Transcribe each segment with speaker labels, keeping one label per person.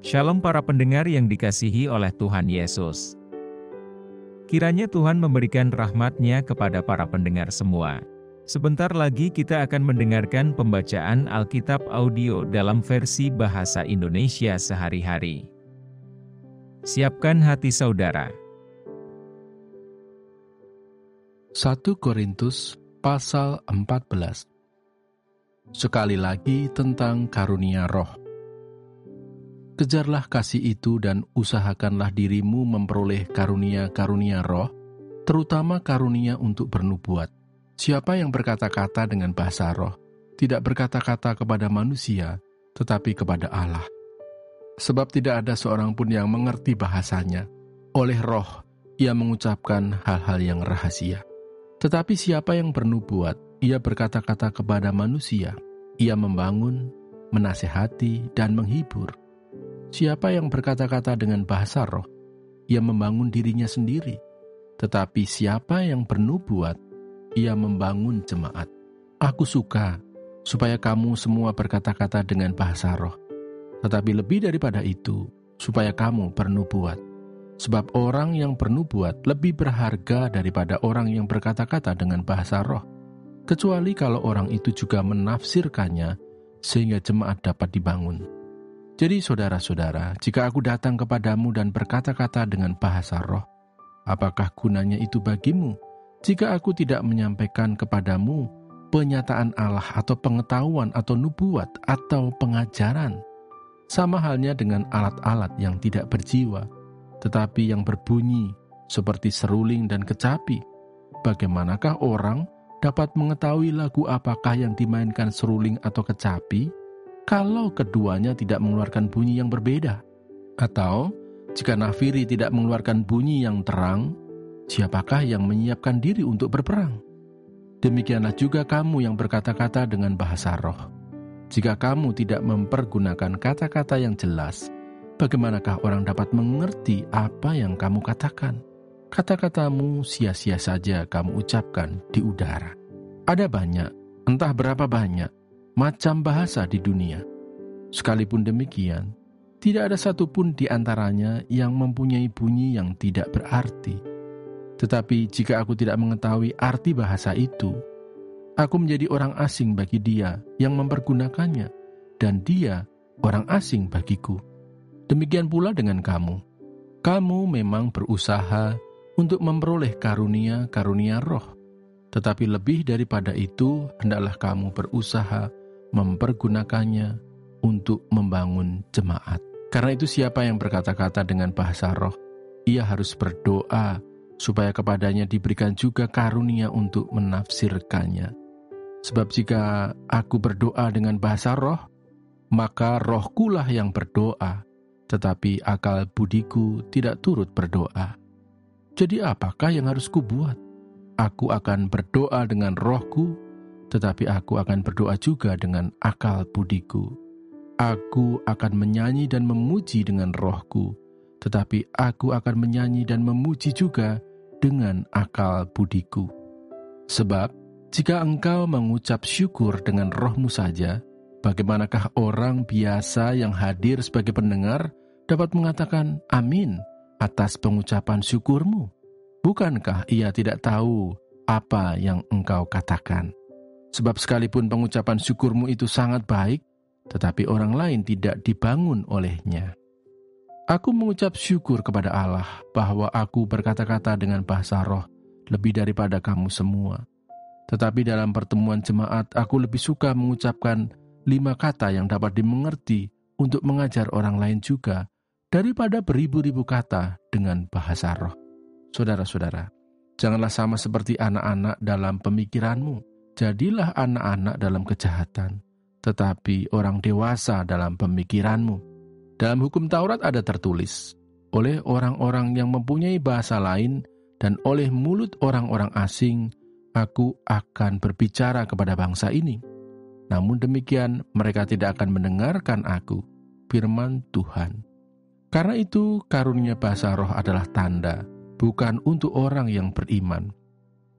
Speaker 1: Shalom para pendengar yang dikasihi oleh Tuhan Yesus. Kiranya Tuhan memberikan rahmat-Nya kepada para pendengar semua. Sebentar lagi kita akan mendengarkan pembacaan Alkitab audio dalam versi bahasa Indonesia sehari-hari. Siapkan hati saudara.
Speaker 2: 1 Korintus pasal 14. Sekali lagi tentang karunia roh. Kejarlah kasih itu dan usahakanlah dirimu memperoleh karunia-karunia roh, terutama karunia untuk bernubuat. Siapa yang berkata-kata dengan bahasa roh, tidak berkata-kata kepada manusia, tetapi kepada Allah. Sebab tidak ada seorang pun yang mengerti bahasanya. Oleh roh, ia mengucapkan hal-hal yang rahasia. Tetapi siapa yang bernubuat, ia berkata-kata kepada manusia. Ia membangun, menasehati, dan menghibur. Siapa yang berkata-kata dengan bahasa roh, ia membangun dirinya sendiri. Tetapi siapa yang bernubuat, ia membangun jemaat. Aku suka supaya kamu semua berkata-kata dengan bahasa roh. Tetapi lebih daripada itu, supaya kamu bernubuat. Sebab orang yang bernubuat lebih berharga daripada orang yang berkata-kata dengan bahasa roh. Kecuali kalau orang itu juga menafsirkannya, sehingga jemaat dapat dibangun. Jadi saudara-saudara, jika aku datang kepadamu dan berkata-kata dengan bahasa roh, apakah gunanya itu bagimu? Jika aku tidak menyampaikan kepadamu penyataan Allah atau pengetahuan atau nubuat atau pengajaran, sama halnya dengan alat-alat yang tidak berjiwa, tetapi yang berbunyi seperti seruling dan kecapi. Bagaimanakah orang dapat mengetahui lagu apakah yang dimainkan seruling atau kecapi, kalau keduanya tidak mengeluarkan bunyi yang berbeda? Atau, jika nafiri tidak mengeluarkan bunyi yang terang, siapakah yang menyiapkan diri untuk berperang? Demikianlah juga kamu yang berkata-kata dengan bahasa roh. Jika kamu tidak mempergunakan kata-kata yang jelas, bagaimanakah orang dapat mengerti apa yang kamu katakan? Kata-katamu sia-sia saja kamu ucapkan di udara. Ada banyak, entah berapa banyak, macam bahasa di dunia. Sekalipun demikian, tidak ada satupun di antaranya yang mempunyai bunyi yang tidak berarti. Tetapi jika aku tidak mengetahui arti bahasa itu, aku menjadi orang asing bagi dia yang mempergunakannya, dan dia orang asing bagiku. Demikian pula dengan kamu. Kamu memang berusaha untuk memperoleh karunia-karunia roh. Tetapi lebih daripada itu, hendaklah kamu berusaha mempergunakannya untuk membangun jemaat. Karena itu siapa yang berkata-kata dengan bahasa roh, ia harus berdoa supaya kepadanya diberikan juga karunia untuk menafsirkannya. Sebab jika aku berdoa dengan bahasa roh, maka rohkulah yang berdoa, tetapi akal budiku tidak turut berdoa. Jadi apakah yang harus kubuat? Aku akan berdoa dengan rohku, tetapi aku akan berdoa juga dengan akal budiku. Aku akan menyanyi dan memuji dengan rohku, tetapi aku akan menyanyi dan memuji juga dengan akal budiku. Sebab, jika engkau mengucap syukur dengan rohmu saja, bagaimanakah orang biasa yang hadir sebagai pendengar dapat mengatakan amin atas pengucapan syukurmu? Bukankah ia tidak tahu apa yang engkau katakan? Sebab sekalipun pengucapan syukurmu itu sangat baik, tetapi orang lain tidak dibangun olehnya. Aku mengucap syukur kepada Allah bahwa aku berkata-kata dengan bahasa roh lebih daripada kamu semua. Tetapi dalam pertemuan jemaat, aku lebih suka mengucapkan 5 kata yang dapat dimengerti untuk mengajar orang lain juga, daripada beribu-ribu kata dengan bahasa roh. Saudara-saudara, janganlah sama seperti anak-anak dalam pemikiranmu. Jadilah anak-anak dalam kejahatan, tetapi orang dewasa dalam pemikiranmu. Dalam hukum Taurat ada tertulis, oleh orang-orang yang mempunyai bahasa lain dan oleh mulut orang-orang asing, aku akan berbicara kepada bangsa ini. Namun demikian, mereka tidak akan mendengarkan aku, firman Tuhan. Karena itu, karunia bahasa roh adalah tanda, bukan untuk orang yang beriman,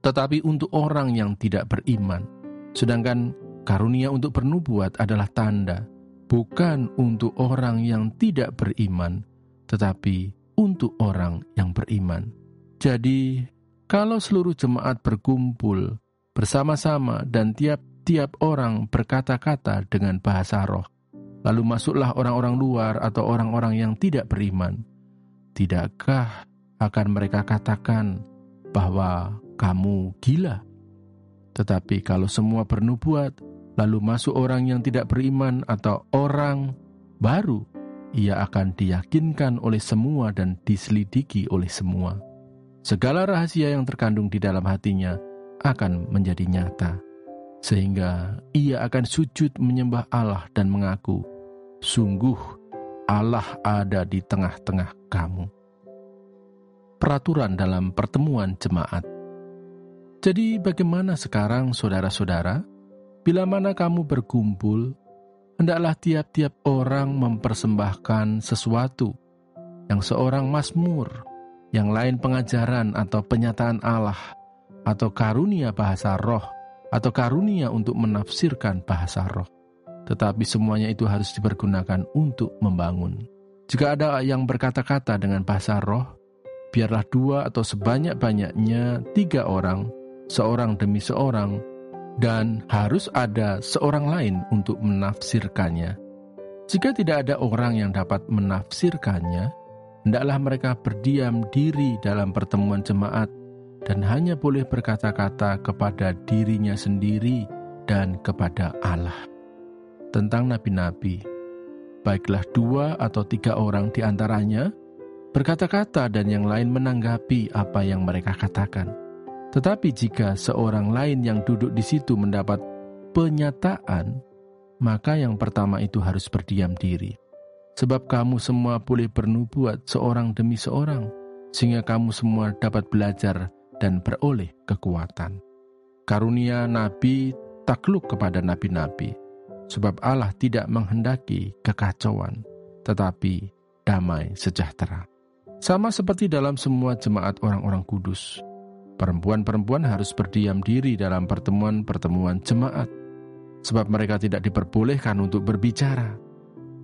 Speaker 2: tetapi untuk orang yang tidak beriman. Sedangkan karunia untuk bernubuat adalah tanda, bukan untuk orang yang tidak beriman, tetapi untuk orang yang beriman. Jadi, kalau seluruh jemaat berkumpul bersama-sama dan tiap-tiap orang berkata-kata dengan bahasa roh, lalu masuklah orang-orang luar atau orang-orang yang tidak beriman, tidakkah akan mereka katakan bahwa kamu gila? Tetapi kalau semua bernubuat, lalu masuk orang yang tidak beriman atau orang baru, ia akan diyakinkan oleh semua dan diselidiki oleh semua. Segala rahasia yang terkandung di dalam hatinya akan menjadi nyata, sehingga ia akan sujud menyembah Allah dan mengaku, sungguh Allah ada di tengah-tengah kamu. Peraturan dalam pertemuan jemaat. Jadi bagaimana sekarang saudara-saudara? Bila mana kamu berkumpul, hendaklah tiap-tiap orang mempersembahkan sesuatu, yang seorang mazmur, yang lain pengajaran atau penyataan Allah, atau karunia bahasa roh, atau karunia untuk menafsirkan bahasa roh. Tetapi semuanya itu harus dipergunakan untuk membangun. Jika ada yang berkata-kata dengan bahasa roh, biarlah 2 atau sebanyak-banyaknya 3 orang, seorang demi seorang, dan harus ada seorang lain untuk menafsirkannya. Jika tidak ada orang yang dapat menafsirkannya, hendaklah mereka berdiam diri dalam pertemuan jemaat dan hanya boleh berkata-kata kepada dirinya sendiri dan kepada Allah. Tentang nabi-nabi, baiklah 2 atau 3 orang di antaranya berkata-kata dan yang lain menanggapi apa yang mereka katakan. Tetapi jika seorang lain yang duduk di situ mendapat penyataan, maka yang pertama itu harus berdiam diri. Sebab kamu semua boleh bernubuat seorang demi seorang, sehingga kamu semua dapat belajar dan beroleh kekuatan. Karunia nabi takluk kepada nabi-nabi, sebab Allah tidak menghendaki kekacauan, tetapi damai sejahtera. Sama seperti dalam semua jemaat orang-orang kudus, perempuan-perempuan harus berdiam diri dalam pertemuan-pertemuan jemaat, sebab mereka tidak diperbolehkan untuk berbicara.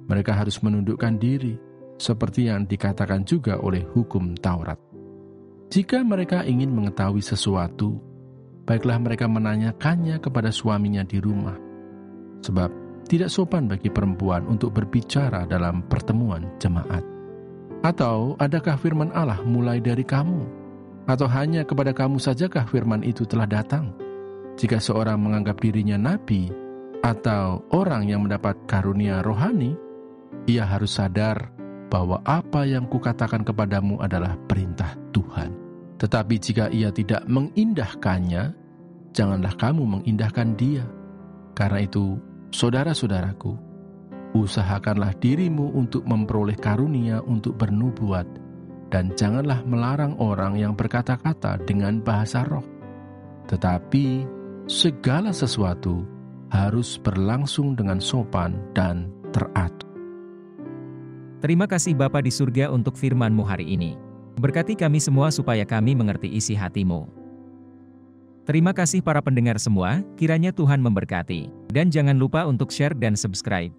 Speaker 2: Mereka harus menundukkan diri, seperti yang dikatakan juga oleh hukum Taurat. Jika mereka ingin mengetahui sesuatu, baiklah mereka menanyakannya kepada suaminya di rumah, sebab tidak sopan bagi perempuan untuk berbicara dalam pertemuan jemaat. Atau adakah firman Allah mulai dari kamu? Atau hanya kepada kamu sajakah firman itu telah datang? Jika seorang menganggap dirinya nabi atau orang yang mendapat karunia rohani, ia harus sadar bahwa apa yang kukatakan kepadamu adalah perintah Tuhan. Tetapi jika ia tidak mengindahkannya, janganlah kamu mengindahkan dia. Karena itu, saudara-saudaraku, usahakanlah dirimu untuk memperoleh karunia untuk bernubuat, dan janganlah melarang orang yang berkata-kata dengan bahasa roh. Tetapi segala sesuatu harus berlangsung dengan sopan dan teratur.
Speaker 1: Terima kasih Bapa di surga untuk firman-Mu hari ini. Berkati kami semua supaya kami mengerti isi hati-Mu. Terima kasih para pendengar semua, kiranya Tuhan memberkati. Dan jangan lupa untuk share dan subscribe.